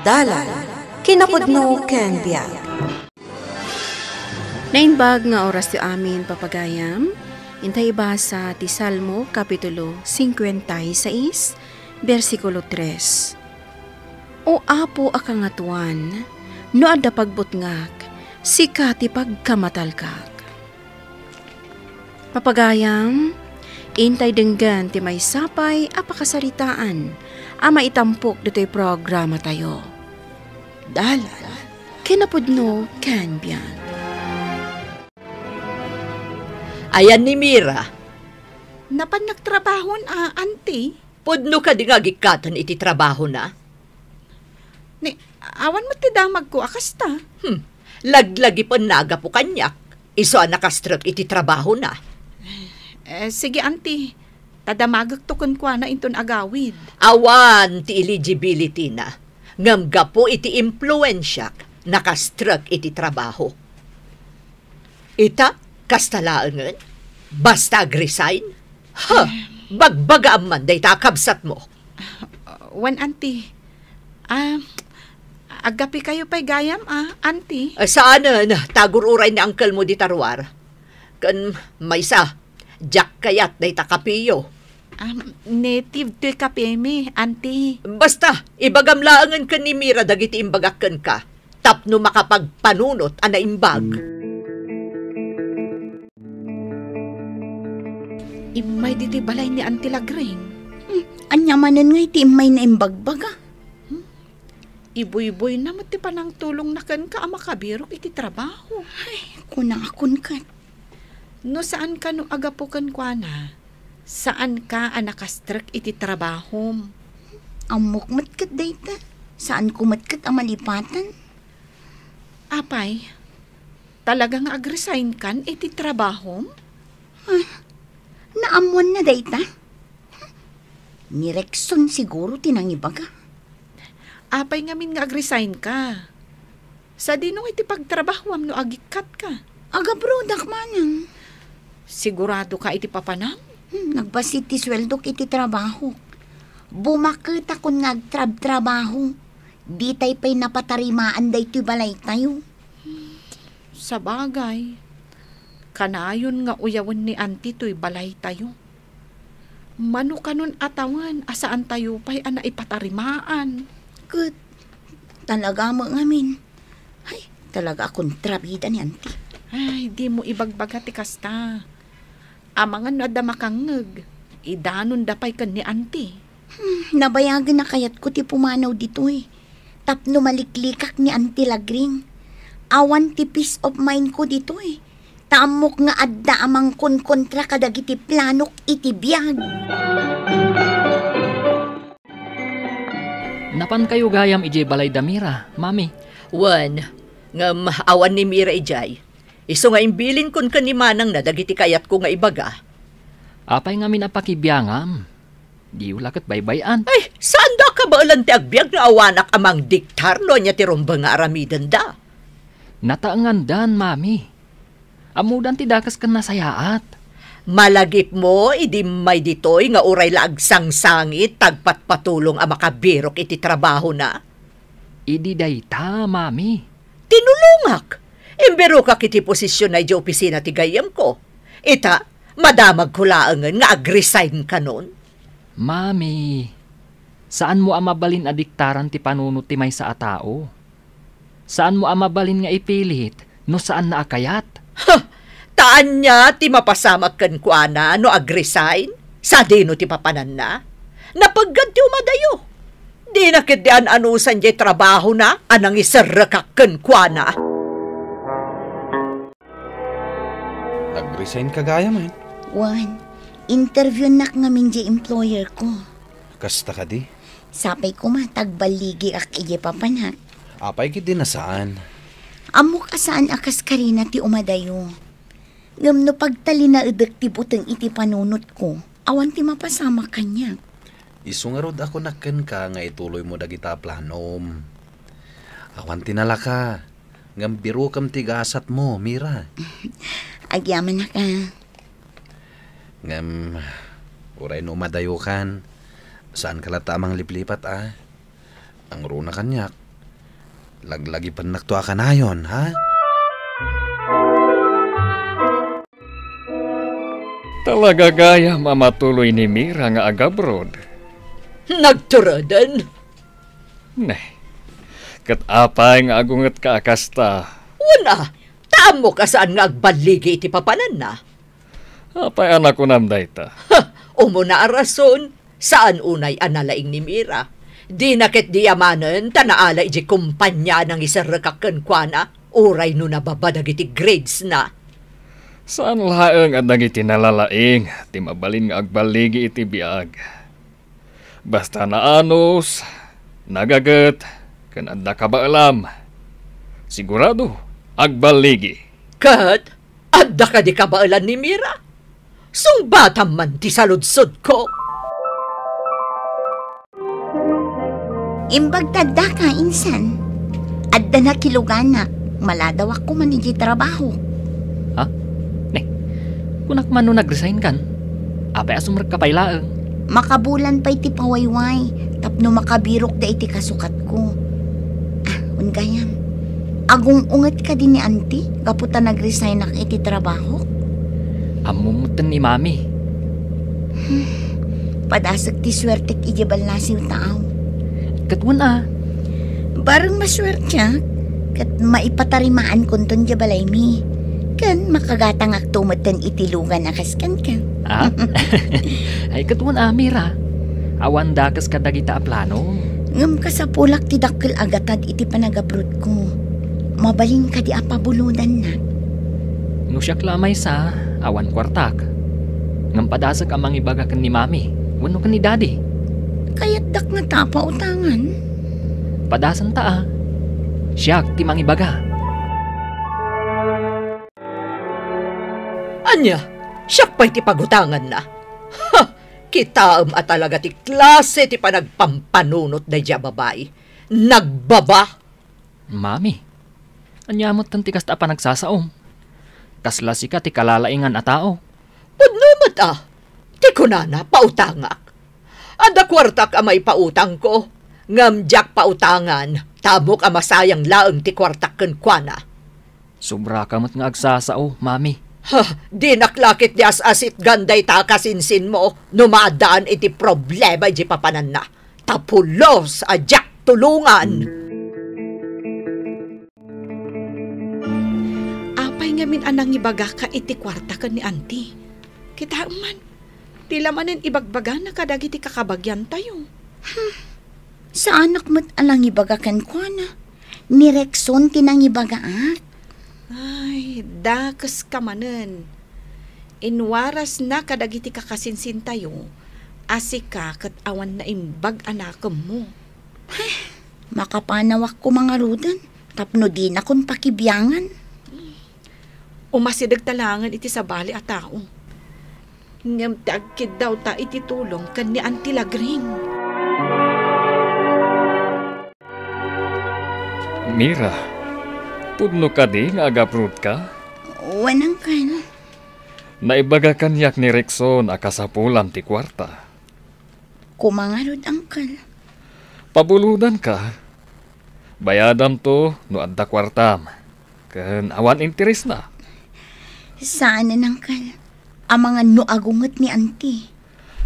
Dalan, kinapudno ken biag. Nainbag nga oras ti amin papagayam, intay basa ti Salmo Kapitulo 56, versikulo 3. O apo akangatuan, no adda pagbutngak, sika ti pagkamatalkak. Papagayam, intay denggan ti may sapay apakasaritaan, ama itampok dito'y programa tayo. Dalan, kinapudno ken biag. Ayan ni Mira. Napan nagtrabahon, auntie? Pudno ka di nga gikatan iti trabaho na. Ni, awan mo ti damag ko, akasta. Laglagi pa naga po kanyak. Iso nakastrut iti trabaho na. Sige, auntie. Tadamagak to kun kwa na inton agawid. Awan ti eligibility na. Ngamga po iti impluensyak. Nakastrut iti trabaho. Ita, kastalaangan? Basta agresign? Bagbaga man day takabsat mo. Wan, auntie. Agapi kayo pa'y gayam, auntie. Saan na tagururay ni uncle mo di tarwar? Kan maysa, Jack kayat day takapiyo. Native to kapeme, auntie. Basta, ibagamlaangan ka ni Mira dagiti imbagakan ka. Tapno makapagpanunot ana imbag. Imay diti balay ni Auntie Lagring. Anyamanan nga iti imay na imbagbaga. Iboy-boy na ti panang tulong na kan ka makabirok iti trabaho. Ay, kunang akon ka. No saan ka no agapukan kwa na? Saan ka anakastrak iti trabaho? Amok matkat dayta. Saan ko matkat ang malipatan? Apay, talagang ag-resign kan iti trabaho? Naamuan na dayta. Ni Rexon siguro tinangibaga. Apay ngamin nga ag-resign ka. Sa dinong iti pagtrabahwam no agikat ka. Aga brodak manang. Sigurado ka iti papanam? Nagbasit ti sweldo iti trabaho. Bumakita kung nagtrabaho. Di tay pa'y napatarimaan day ti balay tayo. Sa bagay, kanayon nga uyawan ni auntie to'y balay tayo. Mano kanon atawan, asaan tayo pa'y ana ipatarimaan. Good. Talaga mo ngamin. Ay, talaga akong trabida ni auntie. Ay, di mo ibagbaga ti kasta. Amangan na da makangeg. Idanon da pa'y kan ni auntie. Nabayagan na kayat ko ti pumanaw dito eh. Tapno maliklikak ni Auntie Lagring. Awan ti peace of mind ko dito eh. Tamok nga adda amang kontra kadagiti planok iti biyag. Napan kayo gayam ijay balay da Mira, mami? Wan, ngam awan ni Mira ijay. Iso nga imbilin kun kanimanang na dagiti kayat ko nga ibaga. Apay nga minapakibiyangam. Di ulakot baybayan. Ay, saan da ka ba ulan ti agbyag na awanak amang diktarno niya ti rumba nga aramidan da? Nataangan dan, mami. Amudan ti dakas kan nasayaat. Malagip mo, idi may ditoy nga uray laag sangsangit, tagpat patulong ang makabirok iti trabaho na. Idi dayta, mami. Tinulungak. Imbero ka kiti posisyon na di opisina ti gayam ko. Ita, madamag kulaangan nga ag-resign ka nun. Mami, saan mo amabalin adiktaran ti panunot ti may sa atao? Saan mo amabalin nga ipilit no saan na akayat? Taan niya ti mapasamak kan kuana no ag-resign? Sa dino ti papanan na? Napagad ti umadayo. Di nakitian anusan di trabaho na anang isarrakak kan kuana. Nag-resign ka gaya man. Juan, interview nak ngamin di employer ko. Kasta ka di? Sapay ko matagbaligi ak ije papanak. Apay kiti na saan? Amok asaan akas karina ti umadayo. Ngam no pagtali na edek ti buteng iti panunot ko, awan ti mapasama kanya. Isungarod ako naken ka nga ituloy mo dagita planom. Awan tinala ka. Ngam biro kam tigasat mo, Mira. Agyaman na ka. Ngam, uray no madayo kan. Saan ka tamang liplipat Ang runa kanyak. Laglagi pa naktuwa ka na yun, ha? Talaga gaya mamatuloy ni Mira nga agabrod. Nagturadan. Neh, kat apay nga agungat ka akasta. Una, taam mo ka saan nga agbaligi iti papanan na. Apay anak ko namday ta. Umuna ang rason, saan unay analaing ni Mira. Di nakit diyamanan, tanaala iji kumpanya ng isarakakan kwa na, uray no nababadag iti grades na. Saan laeng at nagiti nalalaing, ti mabalin nga agbaligi iti biag. Basta naanos, nagagat, kan adda ka ba alam. Sigurado, agbaligi. Kat, adda ka di kabaalan ni Mira. Sungbatam man ti saludsod ko. Imbag tadda ka, insan. Adda na kiluganak, maladawak ko man iti trabaho. Ha? Neh, kunak man no nag-resign kan, apay asumrag ka pay laeng. Makabulan pa iti pawayway, tapno makabirok da iti kasukat ko. Ungayam, agong unget ka din ni auntie, kaputa nag-resign nak iti trabaho. Amumutan ni mami. Padasag ti swerte ijabal na siw taaw. Katwan ah. Barang maswerte, kat maipatarimaan kunton jabalay mi. Kan makagatang aktumatan itilungan akaskan ka. Ah? Ay katwan ah, Mira. Awan dakas ka dagita a plano. Ngam ka sa pulak ti dakkel agatad iti panagabrod ko. Mabalin ka di apabuludan na. Nusyak lamay sa awan kwartak. Ngam padasag amang ibaga kan ni mami. Wano kan ni daddy. Kaya't dak nga tapa utangan. Padasan ta ah. Siyak ti mang ibaga. Anya, siyak pa'y ti pagutangan na. Ha! Kitaam at talaga ti klase ti panagpampanunot na dya babae. Nagbaba! Mami, anyamot tanti kasta pa nagsasaom. Kasla si ka ti kalalaingan a tao. Pudnumat ah! Ti kunana, pautangak. Ada kwartak amay pautang ko. Ngamjak pautangan, tamok amasayang laeng ti kwartak ken kuana. Sobra ka mat nga agsasao, mami. Ha, di naklakit di asit ganday ta kasinsin mo, numadaan iti problema di papanan na. Tapulos, ajak tulungan. Apay nga min anang ibaga ka iti kwarta ka ni auntie. Kita man, tila manin ibagbaga na kadagiti kakabagyan tayo. Sa anak mo't alang ibaga kan ko na. Ni Rexon tinang ibaga at. Ay, dakas ka manen. Inwaras na kadagiti kakasinsin tayo. Asika kat awan na imbag anakam mo. Makapanawak ko mga rudan. Tapno di na kon pakibyangan. Umasidag talangan iti sabali a tao. Ngam tagkid daw ta iti tulong kan ni Auntie Lagring. Mira, pudno ka di nga agaprod ka? Wanang kan. Naibaga kanyak ni Rexon akasapulam ti kwarta. Kumangarod angkal. Pabuludan ka. Bayadam to no adda kwartam. Ken awan interes na. Saan na angkal? Ang mga noagungot ni auntie.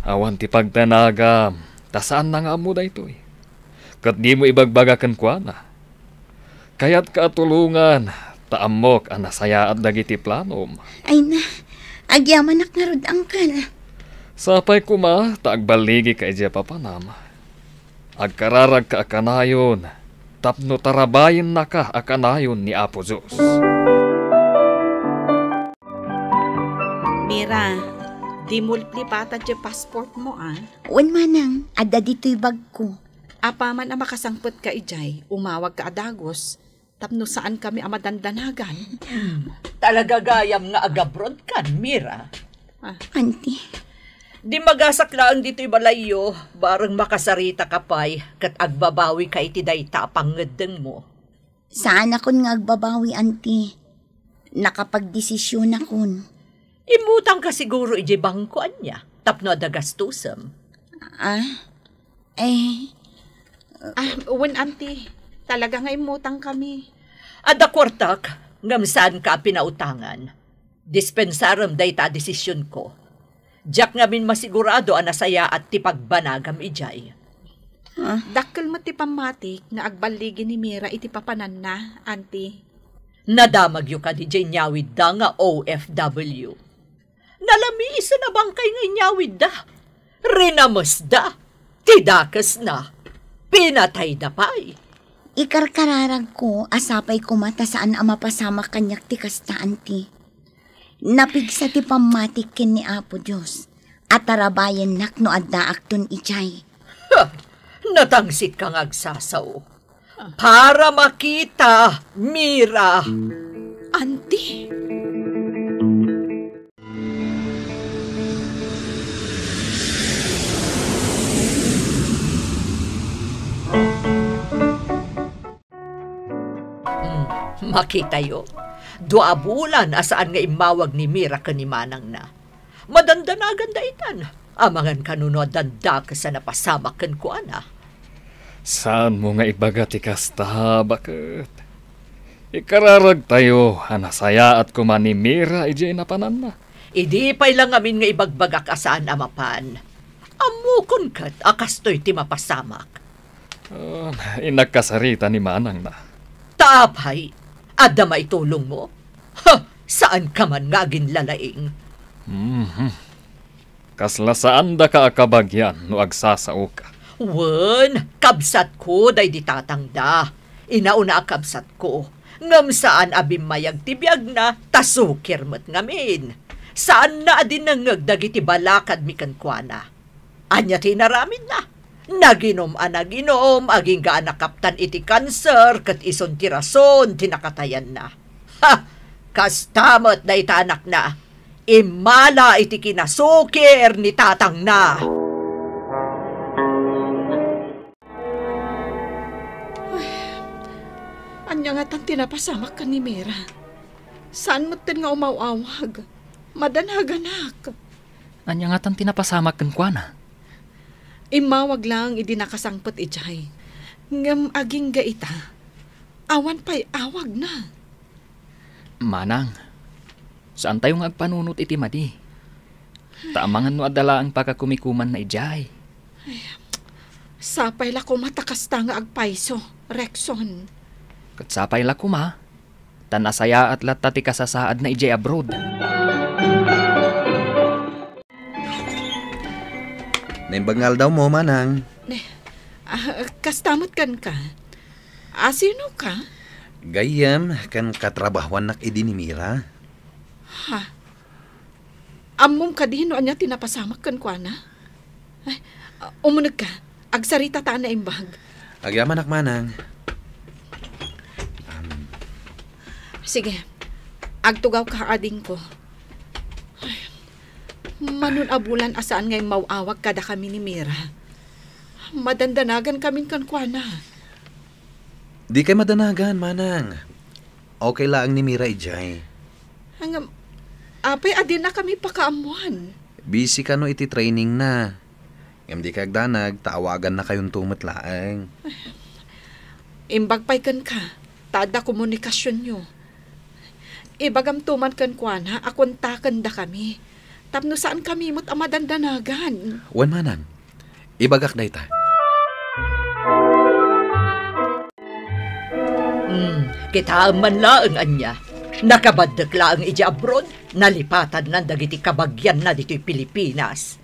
Awan ti pagtanagam. Tasaan na nga mo da ito eh. Kat di mo ibagbaga kan kwa na. Kaya't kaatulungan, taamok ang nasaya at dagiti planom. Ay na, agyaman naknarod angkal. Sapay kuma, taagbaligi ka ije papanam. Agkararag ka akanayon, tapno tarabayin na ka akanayon ni Apo Diyos. Mira, di multi pata dyan passport mo ah. Wan manang, ada dito'y bag ko. Apa man ang makasangpot ka ijay, umawag ka adagos. Tapno saan kami amadandanagan. Talaga gayam nga agabrod kan, Mira. Auntie, Di magasaklaan dito'y balayo, barang makasarita ka pa'y, kat agbabawi ka iti dayta pangedeng mo. saan akon nga agbabawi auntie? Nakapagdesisyon akon. Imutang ka siguro iti bangkoan niya, tapno adagastusam. Ah? Eh, Wen auntie, Talaga nga imutang kami. Ada kwartak, ngam saan ka pinautangan. Dispensaram day ta desisyon ko. Diyak ngamin masigurado anasaya at tipagbanagam ijay. Dakkel mo ti pamatik nga agbaligi ni Mira iti papanan na, auntie. Nadamag yu ka di jay nyawid da nga OFW. Nalamiisa na bangkay nga nyawid da. Rinamas da. Tidakas na. Pinatay da pa'y. Ikarkararag ko, asapay ko mata saan ang mapasama kanyak ti kasta, auntie. Napigsa ti pamatik ken ni Apo Diyos. At tarabayan nak no adda akton ijay. Natangsik kang agsasaw. Para makita, Mira. Auntie? Makita yo. 2 bulan asaan nga imawag ni Mira kanimanang na. Madandanagan da itan. Amangan kanunod danda ka sa napasamak kan ko ana. Saan mo nga ibaga ti kasta, bakit? Ikararag tayo, anasaya at kuman ni Mira, ijay napanan na. Idi pa'y lang amin nga ibagbagak asaan amapan. Amukon kat akastoy ti mapasamak. Inagkasarita ni Manang na. Taapay, adda maitulong mo. Ha, saan ka man nga ginlalaing? Kasla saan da ka akabagyan no agsasao ka? Wen, kabsat ko day di tatangda. Inauna kabsat ko. Ngam saan abim mayag tibiyag na tasukir mo't ngamin. Saan na adin nangagdag iti balakad mi kankwana. Anya tinaramin na. Naginom anaginom, aging gaanakaptan iti kanser, kat ison ti rason, tinakatayan na. Ha! Kastamot na itanak na. Imala iti kinasukir ni tatang na. Anya nga tan tinapasamak ka ni Mira. Saan mo tin nga umawawag? Madanhaganak. Anya nga tan tinapasamak kan kwa na? Imawag lang idi nakasangpot ijay. Ngam aging gaita. Awan pa'y awag na. Manang, saan tayo nga agpanunot iti madi? Taamangan no adala ang pagkakumikuman na ijay. Sapay la ko matakasta nga agpaiso, Rexon. Katsapay la kuma, tanasaya at latati kasasaad na ijay abroad. Naimbangal daw mo, Manang. Kastamot kan ka? Sino ka? Gayam, kan katrabahuan nak idi ni Mira. Ha? Amom ka din no anya tinapasamak kan kwa na? Umunag ka, agsarita taan na imbag. Agyaman nak Manang. Sige, agtugaw ka ading ko. Manun abulan asaan ngay mawawag kada kami ni Mira. Madandanagan kami kan kwa na. Di kay madanagan, Manang. Okay lang ni Mira ijay. Hanggang, apay adin na kami pakaamuan. Busy ka no iti training na. Ngam di kagdanag, taawagan na kayong tumatlaang. Imbag pa'y kan ka, tada komunikasyon nyo. Ibagam tuman kan kwa na, akontakan da kami. Tapno saan kami mo't amadandanagan. Wan, Manang. Ibagak na ita. Kita man laang anya. Nakabadak laang iji abroad. Nalipatan ng dagiti kabagyan na dito'y Pilipinas.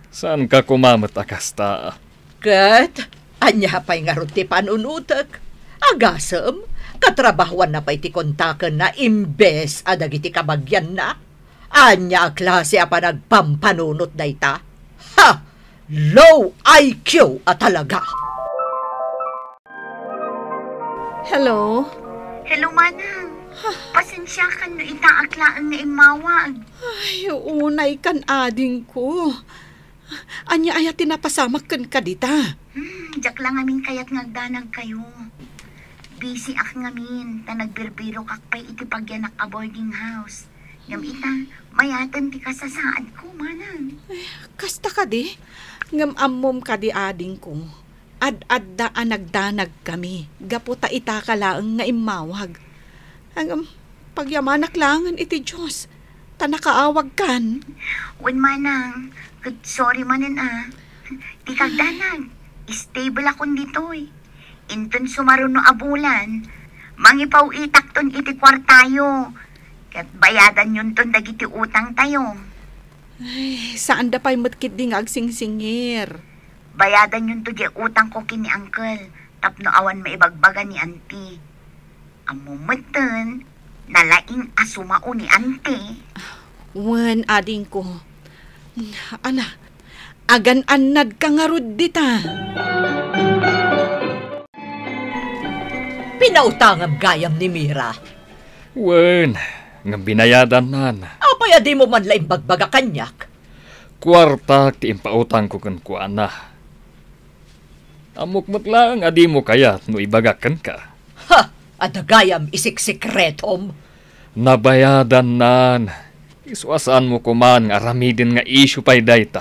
Saan ka kumamot akasta? Kat, anya pa'y nga ron ti panunutak. Agasam, katrabahuan na pa'y ti kontakan na imbes adagiti kabagyan na. Anya klase apa nagpampanunot na ita. Ha! Low IQ talaga. Hello? Hello, Manang. Pasensya ka no itaaklaan na imawag. Ay, unay kan ading ko. Anya ayat tinapasamak kan kadita. Diyak lang amin kayat ngagdanag kayo. Busy ak ngamin, ta nagbirbiro kakpay iti pagyanak a boarding house. Ngam ita, mayatan ti kasasaad ko, Manang. Kasta ka di? Ngam ammom ka di ading ko. ad-addaan nagdanag kami. Gaputa itakalaang nga imawag. Ang pagyamanak langan iti Diyos. Tanakaawag kan. Wen manang, sorry manen Di kagdanag. Stable akong ditoy. Inton sumaruno abulan. Mangipaw itakton iti kwartayo. Kat bayadan yun ton dagiti utang tayo. Ay, saan da pa'y matkit di nga agsingsingir? Bayadan yun to di utang ko kini uncle. Tapno awan maibagbaga ni auntie. Amumatan, nalaing asumao ni auntie. Wan, ading ko. Ana, agan-anad ka nga rod dita. Pinautangam gayam ni Mira. Wen, nga binayadan nan. Apay adi mo man laing bagbaga kanyak. Kwarta ti impautang ko kan kuana. Amok matlang adi mo kayat no ibagakan ka. Ha! Adagayam isik-sikretom. Nabayadan nan. Iswasan mo kuman nga aramidin nga issue pa'y dayta.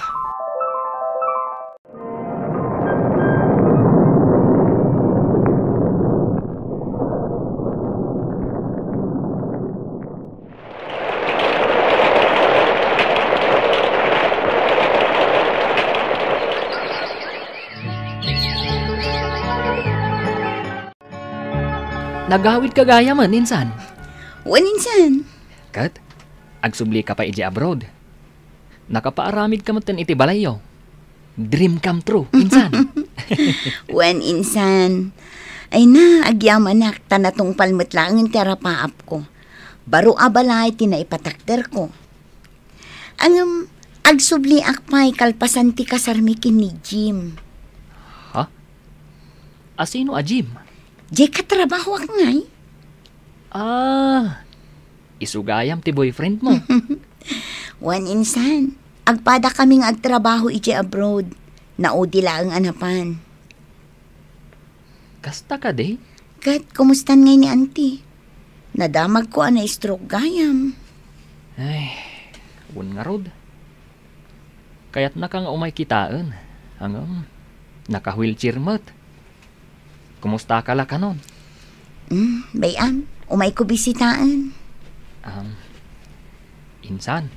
Nagawid ka gaya man, insan. Wen insan. Kat, agsubli ka pa iji abroad. Nakapaaramid ka matan iti balayo. Dream come true, insan. Wen insan. Ay na, agyaman na, tanatong palmet lang yung terapaap ko. Baro abalay, tinaipatakter ko. Ang agsubli akpay kalpasan ti kasarmikin ni Jim. Ha? Asino a Jim? Di katrabaho ak ngay. Isugayam ti boyfriend mo. Wan insan, agpada kaming agtrabaho iti abroad. Naudi lang ang anapan. Kasta ka de? Kat, kumustan ngay ni auntie? Nadamag ko na stroke gayam. Ay, un nga rod. Kaya't naka nga umay kitaan. Hanggang naka-wheelchair mat. Kumusta ka la kanon? Bayan, umay ko bisitaan. Insan,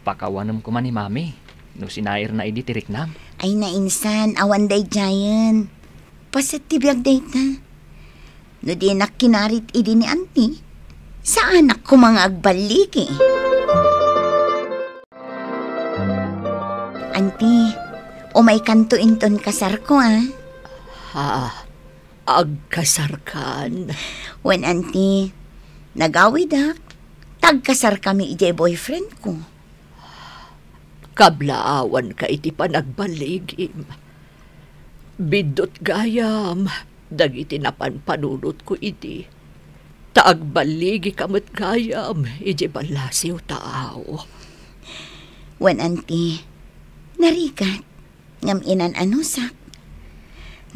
pakawanam ko man ni mami. No sinair na idi tiriknam. Ay na insan, awan day giant. Pasat tibiyag day ta. No di nakinarit idi ni auntie. Saan ako mga agbalik Auntie, umay kanto inton kasar ko Agkasarkan. When auntie, nagawid tagkasar kami iti boyfriend ko. Kablaawan ka iti panagbaligim. Bidot gayam, dagiti napanpanunot ko iti. Taagbaligi kamat gayam, iti balasiw tao. When auntie, narigat, ngam inan anusak.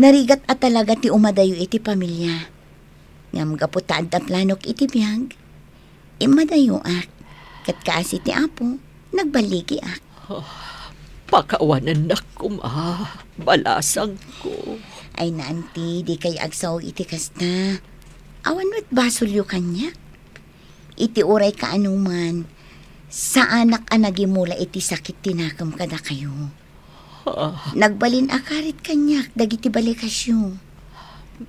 Narigat at talaga ti umadayo iti pamilya. Ngam gaputaan ta planok iti biyag. Imadayo ak. Kat kaasi ti apo, nagbaligi ak. Pakawanan na balasang ko. Ay na auntie, di kay agsaw iti kasta. Awan mo't basulyo kanya. Iti uray ka anuman. Sa anak anagimula iti sakit tinakam kada kayo. Nagbalin akarit kanyak dagiti balikasyo.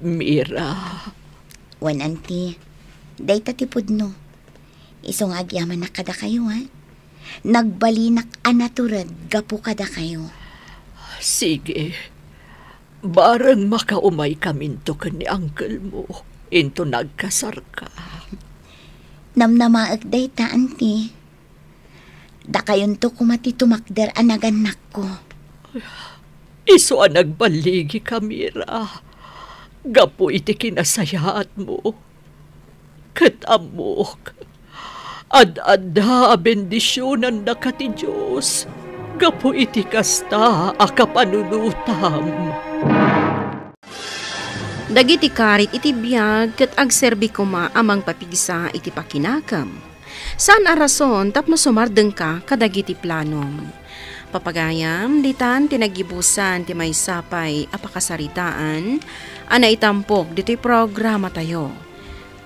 Mira. Wan auntie, day tatipod no. Isong agyaman na kada kayo Nagbalinak anaturad gapu kada kayo. Sige. Barang makaumay kaminto ka ni uncle mo. Into nagkasar ka. Namnamaag day ta auntie. Da kayon to kumati tumakder anaganak ko. Iso ang nagbaligi ka, Mira. Gapo iti kinasayaat mo. Katamok. Ad-adda bendisyonan na ka ti Diyos. Gapo iti kasta akapanunutam. Dagiti karit iti biyag ket agserbi kuma amang papigsa iti pakinakam. Saan a rason tapno sumardeng ka kadagiti planom. Papagayam, ditan tinagibusan ti may sapay apakasaritaan, ana itampok dito'y programa tayo.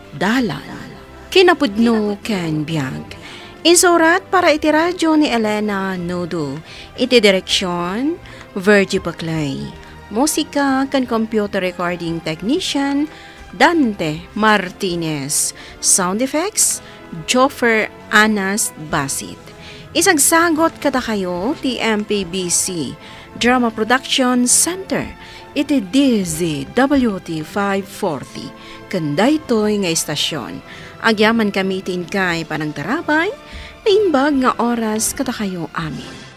Dalan, kinapudno ken biag. Insurat para iti radyo ni Elena Nodo. Iti direksyon, Virgie Baclay. Musika kan computer recording technician, Dante Martinez. Sound effects, Joffer Anas Basit. Isagsagot kada kayo ti MPBC Drama Production Center. Iti DZWT 540. Kandaytoy nga istasyon. Agyaman kami tin kay panang tarabay, naimbag nga oras kada kayo amin.